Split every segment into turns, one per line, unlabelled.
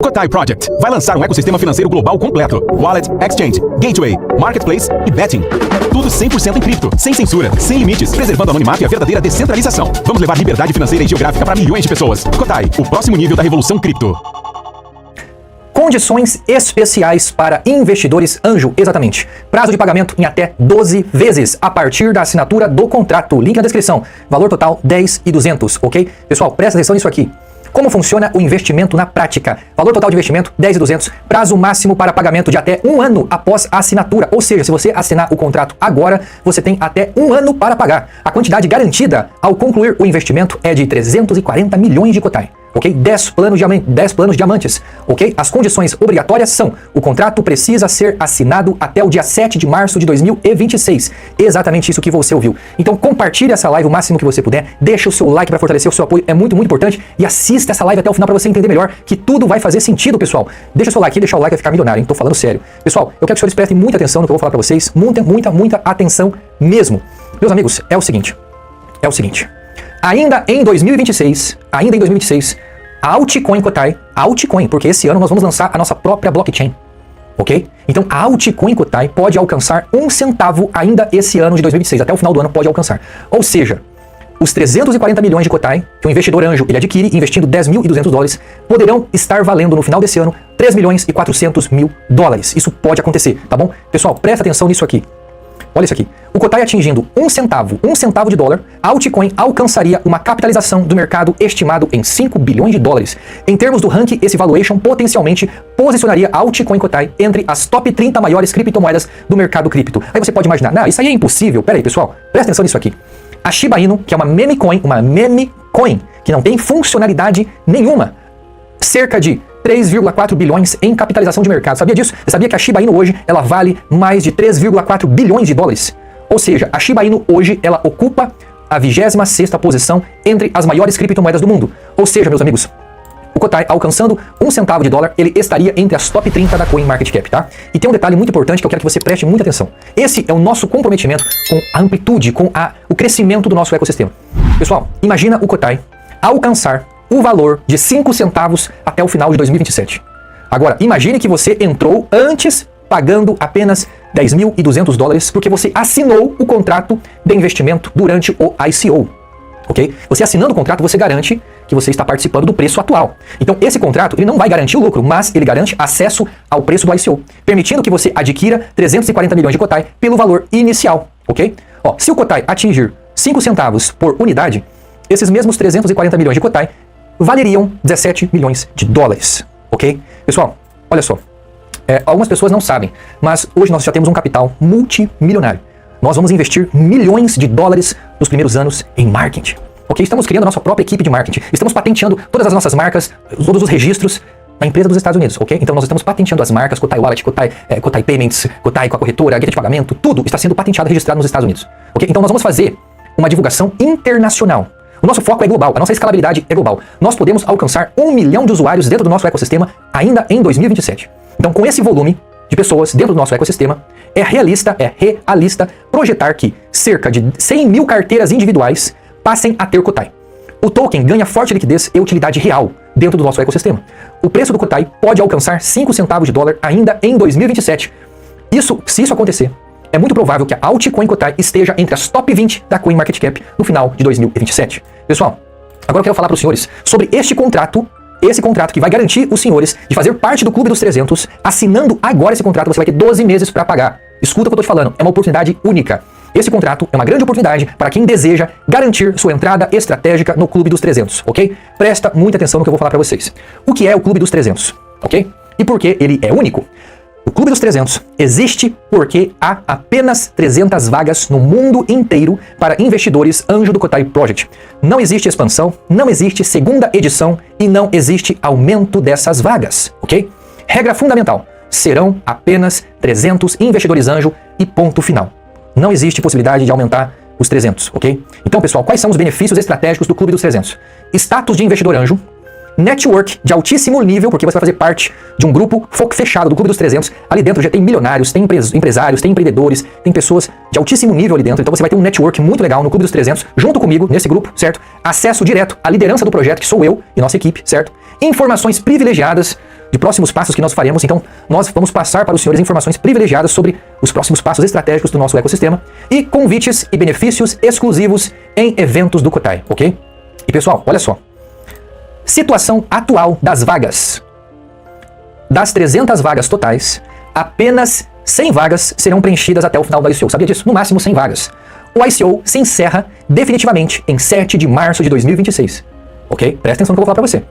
Cotai Project vai lançar um ecossistema financeiro global completo. Wallet, exchange, gateway, marketplace e betting. Tudo 100% em cripto, sem censura, sem limites, preservando o anonimato e a verdadeira descentralização. Vamos levar liberdade financeira e geográfica para milhões de pessoas. Cotai, o próximo nível da revolução cripto.
Condições especiais para investidores anjo, exatamente. Prazo de pagamento em até 12 vezes a partir da assinatura do contrato. Link na descrição. Valor total 10.200, ok? Pessoal, presta atenção nisso aqui. Como funciona o investimento na prática? Valor total de investimento 10.200, prazo máximo para pagamento de até 1 ano após a assinatura. Ou seja, se você assinar o contrato agora, você tem até 1 ano para pagar. A quantidade garantida ao concluir o investimento é de 340 milhões de Cotai. Ok? 10 planos diamantes. Ok? As condições obrigatórias são: o contrato precisa ser assinado até o dia 7 de março de 2026. Exatamente isso que você ouviu. Então compartilhe essa live o máximo que você puder, deixa o seu like para fortalecer o seu apoio, é muito, muito importante, e assista essa live até o final para você entender melhor que tudo vai fazer sentido, pessoal. Deixa o seu like, deixar o like vai ficar milionário, hein? Tô falando sério. Pessoal, eu quero que os senhores prestem muita atenção no que eu vou falar para vocês, muita atenção mesmo. Meus amigos, é o seguinte. Ainda em 2026, a altcoin Cotai, porque esse ano nós vamos lançar a nossa própria blockchain, ok? Então a altcoin Cotai pode alcançar 1 centavo ainda esse ano de 2026, até o final do ano pode alcançar. Ou seja, os 340 milhões de Cotai que o investidor anjo ele adquire investindo $10.200 poderão estar valendo no final desse ano 3.400.000 Isso pode acontecer, tá bom? Pessoal, presta atenção nisso aqui. Olha isso aqui. O Cotai atingindo 1 centavo de dólar, a altcoin alcançaria uma capitalização do mercado estimado em $5 bilhões. Em termos do ranking, esse valuation potencialmente posicionaria a altcoin Cotai entre as top 30 maiores criptomoedas do mercado cripto. Aí você pode imaginar, não, isso aí é impossível. Pera aí, pessoal, presta atenção nisso aqui. A Shiba Inu, que é uma meme coin, que não tem funcionalidade nenhuma, cerca de 3,4 bilhões em capitalização de mercado. Sabia disso? Você sabia que a Shiba Inu hoje ela vale mais de 3,4 bilhões de dólares? Ou seja, a Shiba Inu hoje ela ocupa a 26ª posição entre as maiores criptomoedas do mundo. Ou seja, meus amigos, o Cotai alcançando 1 centavo de dólar, ele estaria entre as top 30 da CoinMarketCap, tá? E tem um detalhe muito importante que eu quero que você preste muita atenção. Esse é o nosso comprometimento com a amplitude, com o crescimento do nosso ecossistema. Pessoal, imagina o Cotai alcançar o valor de 5 centavos até o final de 2027. Agora, imagine que você entrou antes pagando apenas $10.200 porque você assinou o contrato de investimento durante o ICO. Ok? Você assinando o contrato, você garante que você está participando do preço atual. Então, esse contrato ele não vai garantir o lucro, mas ele garante acesso ao preço do ICO, permitindo que você adquira 340 milhões de Cotai pelo valor inicial. Ok? Ó, se o Cotai atingir 5 centavos por unidade, esses mesmos 340 milhões de Cotai valeriam $17 milhões, ok? Pessoal, olha só, algumas pessoas não sabem, mas hoje nós já temos um capital multimilionário. Nós vamos investir milhões de dólares nos primeiros anos em marketing, ok? Estamos criando a nossa própria equipe de marketing, estamos patenteando todas as nossas marcas, todos os registros na empresa dos Estados Unidos, ok? Então nós estamos patenteando as marcas, Cotai Wallet, Cotai Payments, Cotai com a corretora, a guia de pagamento, tudo está sendo patenteado e registrado nos Estados Unidos, ok? Então nós vamos fazer uma divulgação internacional. O nosso foco é global, a nossa escalabilidade é global. Nós podemos alcançar 1 milhão de usuários dentro do nosso ecossistema ainda em 2027. Então, com esse volume de pessoas dentro do nosso ecossistema, é realista projetar que cerca de 100 mil carteiras individuais passem a ter Cotai. O token ganha forte liquidez e utilidade real dentro do nosso ecossistema. O preço do Cotai pode alcançar 5 centavos de dólar ainda em 2027. Se isso acontecer, é muito provável que a altcoin Cotai esteja entre as top 20 da CoinMarketCap no final de 2027. Pessoal, agora eu quero falar para os senhores sobre esse contrato que vai garantir os senhores de fazer parte do Clube dos 300. Assinando agora esse contrato, você vai ter 12 meses para pagar. Escuta o que eu tô te falando, é uma oportunidade única. Esse contrato é uma grande oportunidade para quem deseja garantir sua entrada estratégica no Clube dos 300, ok? Presta muita atenção no que eu vou falar para vocês. O que é o Clube dos 300, ok? E por que ele é único? O Clube dos 300 existe porque há apenas 300 vagas no mundo inteiro para investidores anjo do Cotai Project. Não existe expansão, não existe segunda edição e não existe aumento dessas vagas, ok? Regra fundamental, serão apenas 300 investidores anjo e ponto final. Não existe possibilidade de aumentar os 300, ok? Então, pessoal, quais são os benefícios estratégicos do Clube dos 300? Status de investidor anjo, network de altíssimo nível, porque você vai fazer parte de um grupo fechado do Clube dos 300. Ali dentro já tem milionários, tem empresários, tem empreendedores, tem pessoas de altíssimo nível ali dentro. Então você vai ter um network muito legal no Clube dos 300, junto comigo, nesse grupo, certo? Acesso direto à liderança do projeto, que sou eu e nossa equipe, certo? Informações privilegiadas de próximos passos que nós faremos. Então, nós vamos passar para os senhores informações privilegiadas sobre os próximos passos estratégicos do nosso ecossistema e convites e benefícios exclusivos em eventos do Kotai, ok? E pessoal, olha só. Situação atual das vagas. Das 300 vagas totais, apenas 100 vagas serão preenchidas até o final do ICO. Sabia disso? No máximo 100 vagas. O ICO se encerra definitivamente em 7 de março de 2026. Ok? Presta atenção no que eu vou falar pra você.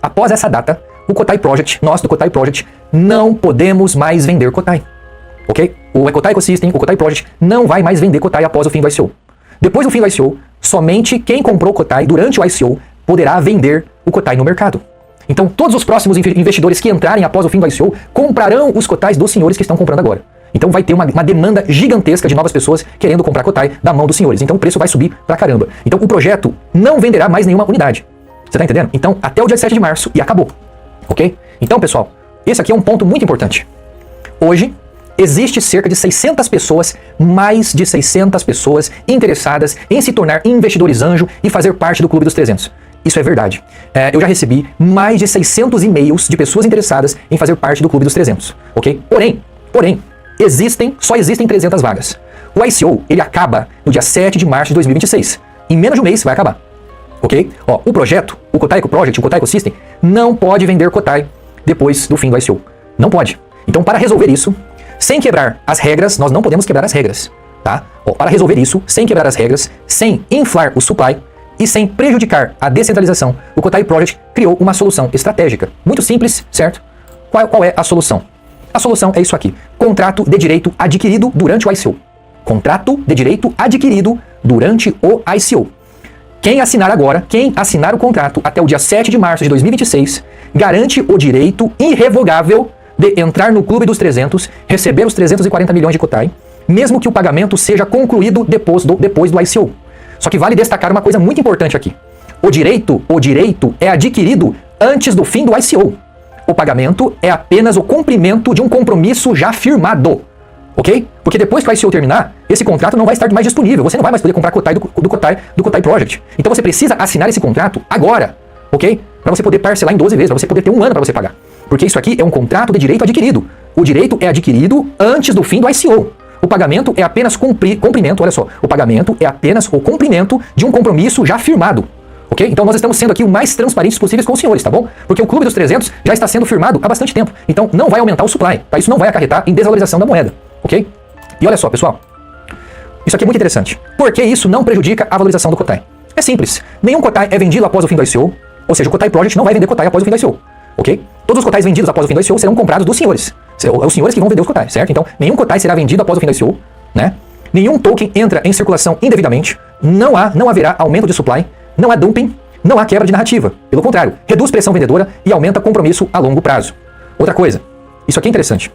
Após essa data, o Kotai Project, nós do Kotai Project, não podemos mais vender Kotai. Ok? O Kotai Ecosystem, o Kotai Project, não vai mais vender Kotai após o fim do ICO. Depois do fim do ICO, somente quem comprou Kotai durante o ICO poderá vender o Kotai no mercado. Então, todos os próximos investidores que entrarem após o fim do ICO comprarão os Kotais dos senhores que estão comprando agora. Então vai ter uma demanda gigantesca de novas pessoas querendo comprar Kotai da mão dos senhores. Então o preço vai subir pra caramba. Então o projeto não venderá mais nenhuma unidade. Você tá entendendo? Então até o dia 7 de março e acabou. Ok? Então, pessoal, esse aqui é um ponto muito importante. Hoje, existe cerca de 600 pessoas, mais de 600 pessoas interessadas em se tornar investidores anjo e fazer parte do Clube dos 300. Isso é verdade. Eu já recebi mais de 600 e-mails de pessoas interessadas em fazer parte do Clube dos 300, ok? Porém, só existem 300 vagas. O ICO, ele acaba no dia 7 de março de 2026. Em menos de um mês vai acabar, ok? Ó, o projeto, o Kotai Eco Project, o Kotai Ecosystem, não pode vender Kotai depois do fim do ICO. Não pode. Então, para resolver isso, sem quebrar as regras, nós não podemos quebrar as regras, tá? Ó, para resolver isso, sem quebrar as regras, sem inflar o supply, e sem prejudicar a descentralização, o Kotai Project criou uma solução estratégica. Muito simples, certo? Qual é a solução? A solução é isso aqui. Contrato de direito adquirido durante o ICO. Contrato de direito adquirido durante o ICO. Quem assinar o contrato até o dia 7 de março de 2026, garante o direito irrevogável de entrar no Clube dos 300, receber os 340 milhões de Kotai, mesmo que o pagamento seja concluído depois do ICO. Só que vale destacar uma coisa muito importante aqui. O direito é adquirido antes do fim do ICO. O pagamento é apenas o cumprimento de um compromisso já firmado. Ok? Porque depois que o ICO terminar, esse contrato não vai estar mais disponível. Você não vai mais poder comprar Kotai do Kotai Project. Então você precisa assinar esse contrato agora. Ok? Para você poder parcelar em 12 vezes, para você poder ter um ano para você pagar. Porque isso aqui é um contrato de direito adquirido. O direito é adquirido antes do fim do ICO. O pagamento é apenas cumprimento, olha só, o pagamento é apenas o cumprimento de um compromisso já firmado, ok? Então nós estamos sendo aqui o mais transparentes possíveis com os senhores, tá bom? Porque o Clube dos 300 já está sendo firmado há bastante tempo, então não vai aumentar o supply, tá? Isso não vai acarretar em desvalorização da moeda, ok? E olha só, pessoal, isso aqui é muito interessante. Por que isso não prejudica a valorização do Kotai? É simples, nenhum Kotai é vendido após o fim do ICO, ou seja, o Kotai Project não vai vender Kotai após o fim do ICO, ok? Todos os Kotais vendidos após o fim do ICO serão comprados dos senhores. Os senhores que vão vender os Kotais, certo? Então, nenhum Kotai será vendido após o fim do ICO, né? Nenhum token entra em circulação indevidamente, não haverá aumento de supply, não há dumping, não há quebra de narrativa. Pelo contrário, reduz pressão vendedora e aumenta compromisso a longo prazo. Outra coisa, isso aqui é interessante.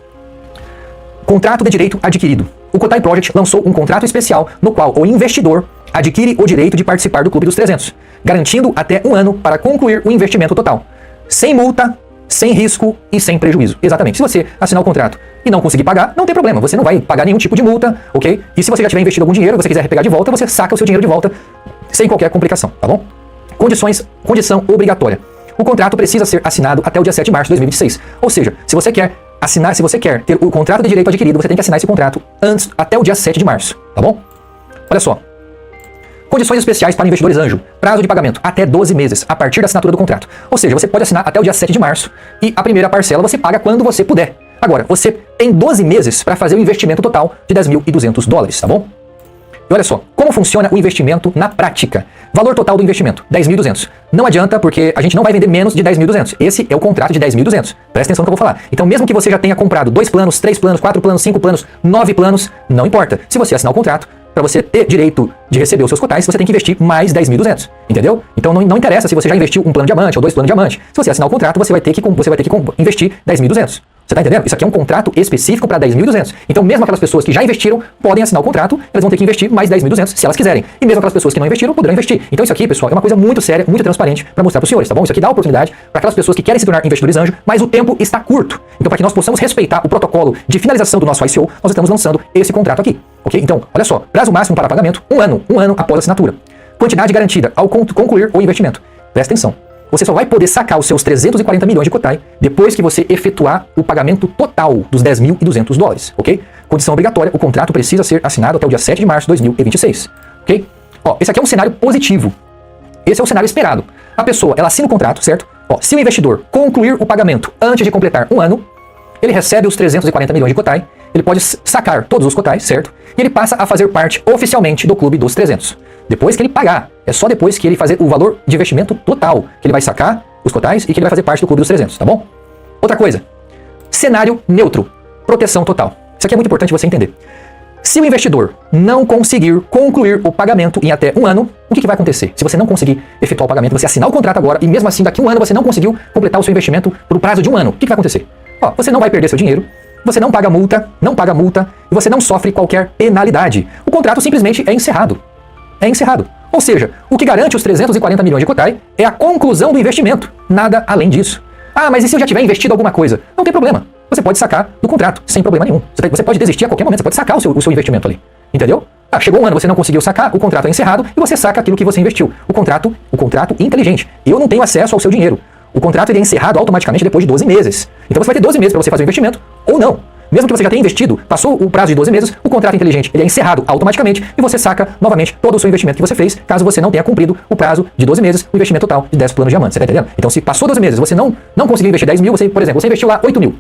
Contrato de direito adquirido. O Kotai Project lançou um contrato especial no qual o investidor adquire o direito de participar do Clube dos 300, garantindo até um ano para concluir o investimento total. Sem multa, sem risco e sem prejuízo. Exatamente. Se você assinar o contrato e não conseguir pagar, não tem problema. Você não vai pagar nenhum tipo de multa, ok? E se você já tiver investido algum dinheiro, você quiser pegar de volta, você saca o seu dinheiro de volta sem qualquer complicação, tá bom? Condição obrigatória. O contrato precisa ser assinado até o dia 7 de março de 2026. Ou seja, se você quer ter o contrato de direito adquirido, você tem que assinar esse contrato até o dia 7 de março, tá bom? Olha só. Condições especiais para investidores anjo. Prazo de pagamento até 12 meses, a partir da assinatura do contrato. Ou seja, você pode assinar até o dia 7 de março e a primeira parcela você paga quando você puder. Agora, você tem 12 meses para fazer o investimento total de $10.200, tá bom? E olha só, como funciona o investimento na prática. Valor total do investimento, 10.200. Não adianta porque a gente não vai vender menos de 10.200. Esse é o contrato de 10.200. Presta atenção no que eu vou falar. Então, mesmo que você já tenha comprado 2 planos, 3 planos, 4 planos, 5 planos, 9 planos, não importa. Se você assinar o contrato, para você ter direito de receber os seus cotais, você tem que investir mais 10.200, entendeu? Então não interessa se você já investiu um plano diamante ou 2 planos diamante. Se você assinar o contrato, você vai ter que investir 10.200. Você tá entendendo? Isso aqui é um contrato específico para 10.200. Então mesmo aquelas pessoas que já investiram podem assinar o contrato, elas vão ter que investir mais 10.200 se elas quiserem. E mesmo aquelas pessoas que não investiram poderão investir. Então isso aqui, pessoal, é uma coisa muito séria, muito transparente para mostrar para os senhores, tá bom? Isso aqui dá oportunidade para aquelas pessoas que querem se tornar investidores anjo, mas o tempo está curto. Então para que nós possamos respeitar o protocolo de finalização do nosso ICO, nós estamos lançando esse contrato aqui, ok? Então, olha só, prazo máximo para pagamento, um ano após a assinatura. Quantidade garantida ao concluir o investimento. Presta atenção. você só vai poder sacar os seus 340 milhões de Cotai depois que você efetuar o pagamento total dos 10.200 dólares, ok? Condição obrigatória, o contrato precisa ser assinado até o dia 7 de março de 2026, ok? Ó, esse aqui é um cenário positivo. Esse é o cenário esperado. A pessoa, ela assina o contrato, certo? Ó, se o investidor concluir o pagamento antes de completar um ano, ele recebe os 340 milhões de Cotai, ele pode sacar todos os Cotais, certo? E ele passa a fazer parte oficialmente do clube dos 300. Depois que ele pagar, é só depois que ele fazer o valor de investimento total, que ele vai sacar os Cotais e que ele vai fazer parte do clube dos 300, tá bom? Outra coisa, cenário neutro, proteção total. Isso aqui é muito importante você entender. Se o investidor não conseguir concluir o pagamento em até um ano, o que vai acontecer? Se você não conseguir efetuar o pagamento, você assinar o contrato agora e mesmo assim daqui a um ano você não conseguiu completar o seu investimento por prazo de um ano, o que vai acontecer? Ó, você não vai perder seu dinheiro, você não paga multa e você não sofre qualquer penalidade. O contrato simplesmente é encerrado. É encerrado. Ou seja, o que garante os 340 milhões de Cotai é a conclusão do investimento. Nada além disso. Ah, mas e se eu já tiver investido alguma coisa? Não tem problema. Você pode sacar do contrato, sem problema nenhum. Você pode desistir a qualquer momento, você pode sacar o seu investimento ali. Entendeu? Ah, chegou um ano, você não conseguiu sacar, o contrato é encerrado e você saca aquilo que você investiu. O contrato inteligente. Eu não tenho acesso ao seu dinheiro. O contrato ele é encerrado automaticamente depois de 12 meses. Então você vai ter 12 meses para você fazer o investimento ou não. Mesmo que você já tenha investido, passou o prazo de 12 meses, o contrato inteligente ele é encerrado automaticamente e você saca novamente todo o seu investimento que você fez, caso você não tenha cumprido o prazo de 12 meses, o investimento total de 10 planos diamantes. Você tá entendendo? Então se passou 12 meses, você não conseguiu investir 10 mil, você, por exemplo, você investiu lá 8 mil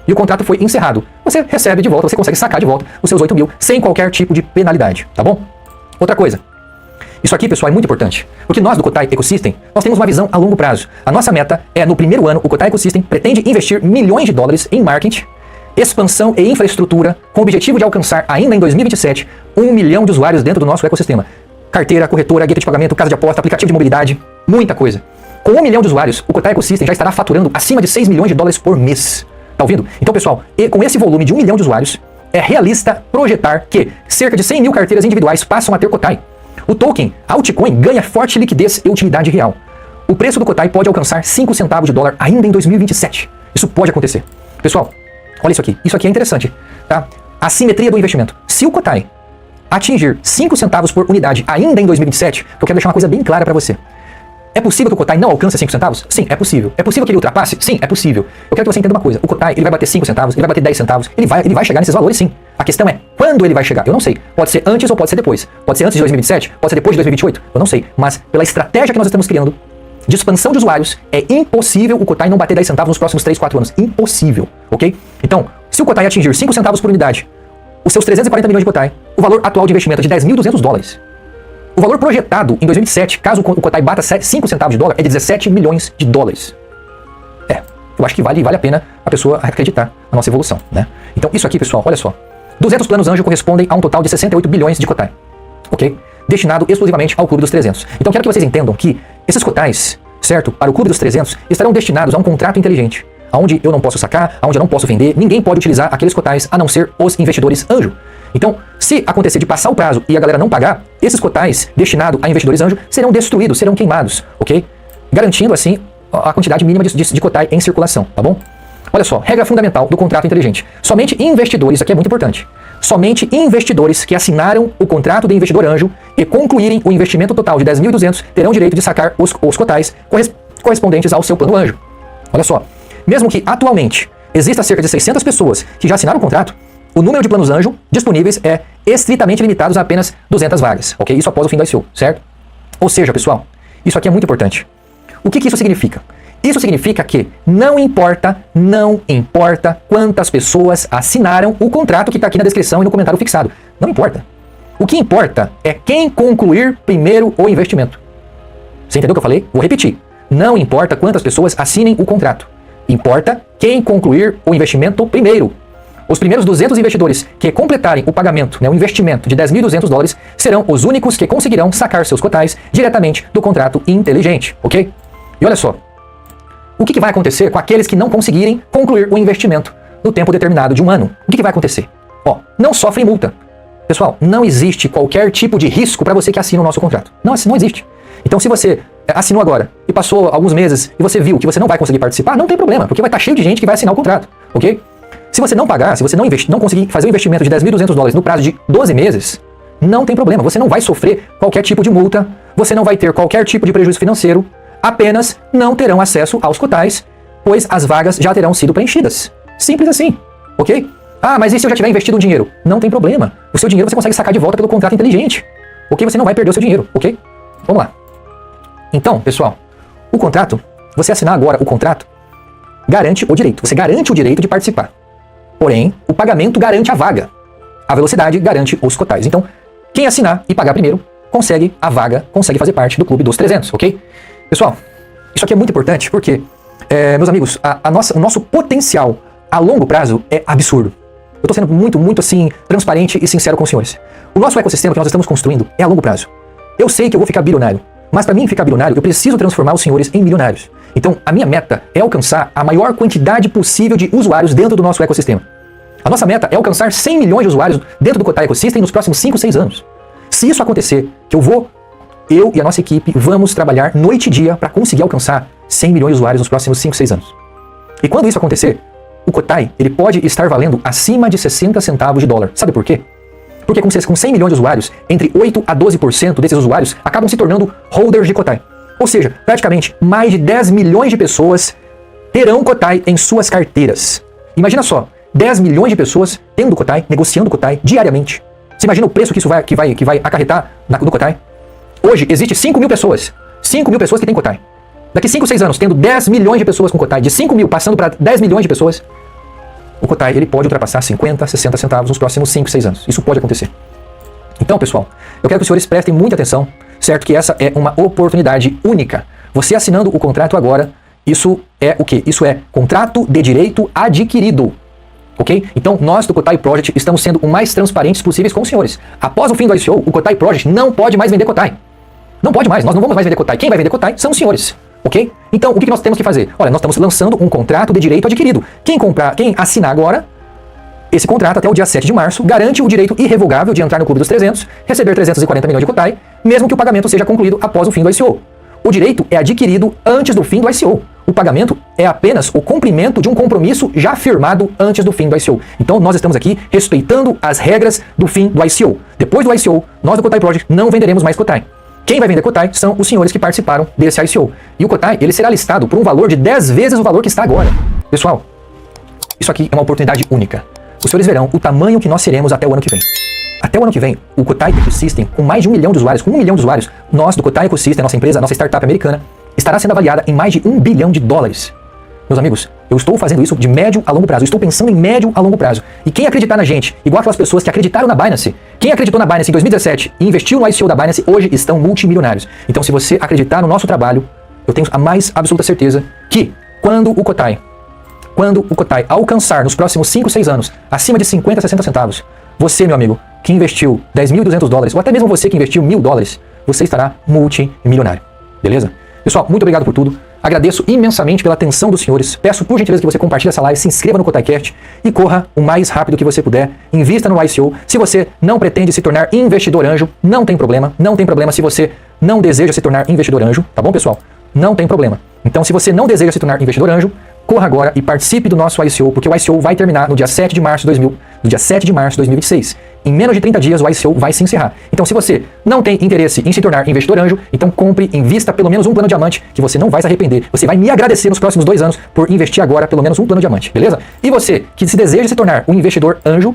e o contrato foi encerrado. Você recebe de volta, você consegue sacar de volta os seus 8 mil sem qualquer tipo de penalidade, tá bom? Outra coisa. Isso aqui, pessoal, é muito importante, porque nós do Cotai Ecosystem, nós temos uma visão a longo prazo. A nossa meta é, no primeiro ano, o Cotai Ecosystem pretende investir milhões de dólares em marketing, expansão e infraestrutura, com o objetivo de alcançar, ainda em 2027, 1 milhão de usuários dentro do nosso ecossistema. Carteira, corretora, guia de pagamento, casa de aposta, aplicativo de mobilidade, muita coisa. Com 1 milhão de usuários, o Cotai Ecosystem já estará faturando acima de 6 milhões de dólares por mês. Tá ouvindo? Então, pessoal, com esse volume de 1 milhão de usuários, é realista projetar que cerca de 100 mil carteiras individuais passam a ter Cotai. O token Altcoin ganha forte liquidez e utilidade real. O preço do Cotai pode alcançar 5 centavos de dólar ainda em 2027. Isso pode acontecer. Pessoal, olha isso aqui. Isso aqui é interessante, tá? A simetria do investimento. Se o Cotai atingir 5 centavos por unidade ainda em 2027, eu quero deixar uma coisa bem clara para você. É possível que o Cotai não alcance 5 centavos? Sim, é possível. É possível que ele ultrapasse? Sim, é possível. Eu quero que você entenda uma coisa. O Cotai, ele vai bater 5 centavos, ele vai bater 10 centavos, ele vai chegar nesses valores sim. A questão é quando ele vai chegar. Eu não sei. Pode ser antes ou pode ser depois. Pode ser antes de 2027, pode ser depois de 2028. Eu não sei. Mas pela estratégia que nós estamos criando de expansão de usuários, é impossível o Cotai não bater 10 centavos nos próximos 3, 4 anos. Impossível, ok? Então, se o Cotai atingir 5 centavos por unidade, os seus 340 milhões de Cotai, o valor atual de investimento é de 10.200 dólares. O valor projetado em 2027, caso o Cotai bata 5 centavos de dólar, é de 17 milhões de dólares. Eu acho que vale a pena a pessoa acreditar na nossa evolução, né? Então, isso aqui, pessoal, olha só. 200 planos anjo correspondem a um total de 68 bilhões de Cotai, ok? Destinado exclusivamente ao Clube dos 300. Então, quero que vocês entendam que esses Cotais, certo, para o Clube dos 300, estarão destinados a um contrato inteligente, onde eu não posso sacar, onde eu não posso vender, ninguém pode utilizar aqueles Cotais a não ser os investidores anjo. Então, se acontecer de passar o prazo e a galera não pagar, esses Cotais destinados a investidores anjo serão destruídos, serão queimados, ok? Garantindo, assim, a quantidade mínima de Cotai em circulação, tá bom? Olha só, regra fundamental do contrato inteligente. Somente investidores, aqui é muito importante, somente investidores que assinaram o contrato de investidor anjo e concluírem o investimento total de 10.200 terão direito de sacar os Cotais correspondentes ao seu plano anjo. Olha só, mesmo que atualmente exista cerca de 600 pessoas que já assinaram o contrato, o número de planos anjo disponíveis é estritamente limitado a apenas 200 vagas, ok? Isso após o fim do ICO, certo? Ou seja, pessoal, isso aqui é muito importante. O que isso significa? Isso significa que não importa quantas pessoas assinaram o contrato que está aqui na descrição e no comentário fixado. Não importa. O que importa é quem concluir primeiro o investimento. Você entendeu o que eu falei? Vou repetir. Não importa quantas pessoas assinem o contrato. Importa quem concluir o investimento primeiro. Os primeiros 200 investidores que completarem o pagamento, o investimento de 10.200 dólares, serão os únicos que conseguirão sacar seus Cotais diretamente do contrato inteligente, ok? E olha só, o que vai acontecer com aqueles que não conseguirem concluir o investimento no tempo determinado de um ano? O que vai acontecer? Ó, não sofrem multa. Pessoal, não existe qualquer tipo de risco para você que assina o nosso contrato. Não existe. Então, se você assinou agora e passou alguns meses e você viu que você não vai conseguir participar, não tem problema, porque vai estar cheio de gente que vai assinar o contrato, ok? Se você não pagar, se você não conseguir fazer o investimento de 10.200 dólares no prazo de 12 meses, não tem problema. Você não vai sofrer qualquer tipo de multa, você não vai ter qualquer tipo de prejuízo financeiro. apenas não terão acesso aos cotais, pois as vagas já terão sido preenchidas. Simples assim, ok? Ah, mas e se eu já tiver investido um dinheiro? Não tem problema. O seu dinheiro você consegue sacar de volta pelo contrato inteligente. Ok? Você não vai perder o seu dinheiro, ok? Vamos lá. Então, pessoal, o contrato, você assinar agora o contrato, garante o direito. Você garante o direito de participar. Porém, o pagamento garante a vaga. A velocidade garante os cotais. Então, quem assinar e pagar primeiro, consegue a vaga, consegue fazer parte do clube dos 300, ok? Pessoal, isso aqui é muito importante porque, meus amigos, o nosso potencial a longo prazo é absurdo. Eu estou sendo muito assim, transparente e sincero com os senhores. O nosso ecossistema que nós estamos construindo é a longo prazo. Eu sei que eu vou ficar bilionário, mas para mim ficar bilionário, eu preciso transformar os senhores em milionários. Então, a minha meta é alcançar a maior quantidade possível de usuários dentro do nosso ecossistema. A nossa meta é alcançar 100 milhões de usuários dentro do Kotai Ecosystem nos próximos 5, 6 anos. Se isso acontecer, eu e a nossa equipe vamos trabalhar noite e dia para conseguir alcançar 100 milhões de usuários nos próximos 5, 6 anos. E quando isso acontecer, o Kotai ele pode estar valendo acima de 60 centavos de dólar. Sabe por quê? Porque com 100 milhões de usuários, entre 8 a 12% desses usuários acabam se tornando holders de Kotai. Ou seja, praticamente mais de 10 milhões de pessoas terão Kotai em suas carteiras. Imagina só, 10 milhões de pessoas tendo Kotai, negociando Kotai diariamente. Você imagina o preço que isso vai acarretar no Kotai? Hoje existe 5 mil pessoas. 5 mil pessoas que têm Kotai. Daqui 5, 6 anos, tendo 10 milhões de pessoas com Kotai, de 5 mil passando para 10 milhões de pessoas, o Kotai ele pode ultrapassar 50, 60 centavos nos próximos 5, 6 anos. Isso pode acontecer. Então, pessoal, eu quero que os senhores prestem muita atenção, certo? Que essa é uma oportunidade única. Você assinando o contrato agora, isso é o quê? Isso é contrato de direito adquirido. Ok? Então, nós do Kotai Project estamos sendo o mais transparentes possíveis com os senhores. Após o fim do ICO, o Kotai Project não pode mais vender Kotai. Não pode mais, nós não vamos mais vender Kotai. Quem vai vender Kotai são os senhores. Ok? Então, o que nós temos que fazer? Olha, nós estamos lançando um contrato de direito adquirido. Quem assinar agora esse contrato até o dia 7 de março, garante o direito irrevogável de entrar no Clube dos 300, receber 340 milhões de Kotai, mesmo que o pagamento seja concluído após o fim do ICO. O direito é adquirido antes do fim do ICO. O pagamento é apenas o cumprimento de um compromisso já firmado antes do fim do ICO. Então nós estamos aqui respeitando as regras do fim do ICO. Depois do ICO, nós do Kotai Project não venderemos mais Kotai. Quem vai vender Kotai são os senhores que participaram desse ICO. E o Kotai ele será listado por um valor de 10 vezes o valor que está agora. Pessoal, isso aqui é uma oportunidade única. Os senhores verão o tamanho que nós seremos até o ano que vem. Até o ano que vem, o Kotai Ecosystem, com mais de 1 milhão de usuários, com 1 milhão de usuários, nós do Kotai Ecosystem, nossa empresa, nossa startup americana, estará sendo avaliada em mais de $1 bilhão. Meus amigos, eu estou fazendo isso de médio a longo prazo, eu estou pensando em médio a longo prazo. E quem acreditar na gente, igual aquelas pessoas que acreditaram na Binance, quem acreditou na Binance em 2017 e investiu no ICO da Binance, hoje estão multimilionários. Então se você acreditar no nosso trabalho, eu tenho a mais absoluta certeza que quando o Kotai alcançar nos próximos 5, 6 anos, acima de 50, 60 centavos, você, meu amigo, que investiu $10.200, ou até mesmo você que investiu $1.000, você estará multimilionário. Beleza? Pessoal, muito obrigado por tudo. Agradeço imensamente pela atenção dos senhores. Peço por gentileza que você compartilhe essa live, se inscreva no KotaiCast e corra o mais rápido que você puder. Invista no ICO. Se você não pretende se tornar investidor anjo, não tem problema. Não tem problema se você não deseja se tornar investidor anjo. Tá bom, pessoal? Não tem problema. Então, se você não deseja se tornar investidor anjo, corra agora e participe do nosso ICO, porque o ICO vai terminar no dia 7 de março de 2026. Em menos de 30 dias o ICO vai se encerrar. Então se você não tem interesse em se tornar investidor anjo, então compre, invista pelo menos um plano diamante, que você não vai se arrepender. Você vai me agradecer nos próximos 2 anos por investir agora pelo menos um plano diamante, beleza? E você que se deseja se tornar um investidor anjo,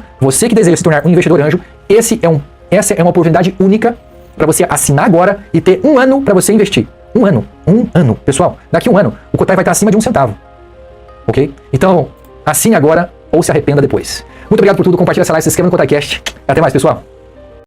essa é uma oportunidade única para você assinar agora e ter 1 ano para você investir. 1 ano. Pessoal, daqui 1 ano o Kotai vai estar acima de 1 centavo. Ok? Então, assine agora ou se arrependa depois. Muito obrigado por tudo, compartilha essa live, se inscreva no KotaiCast. Até mais, pessoal.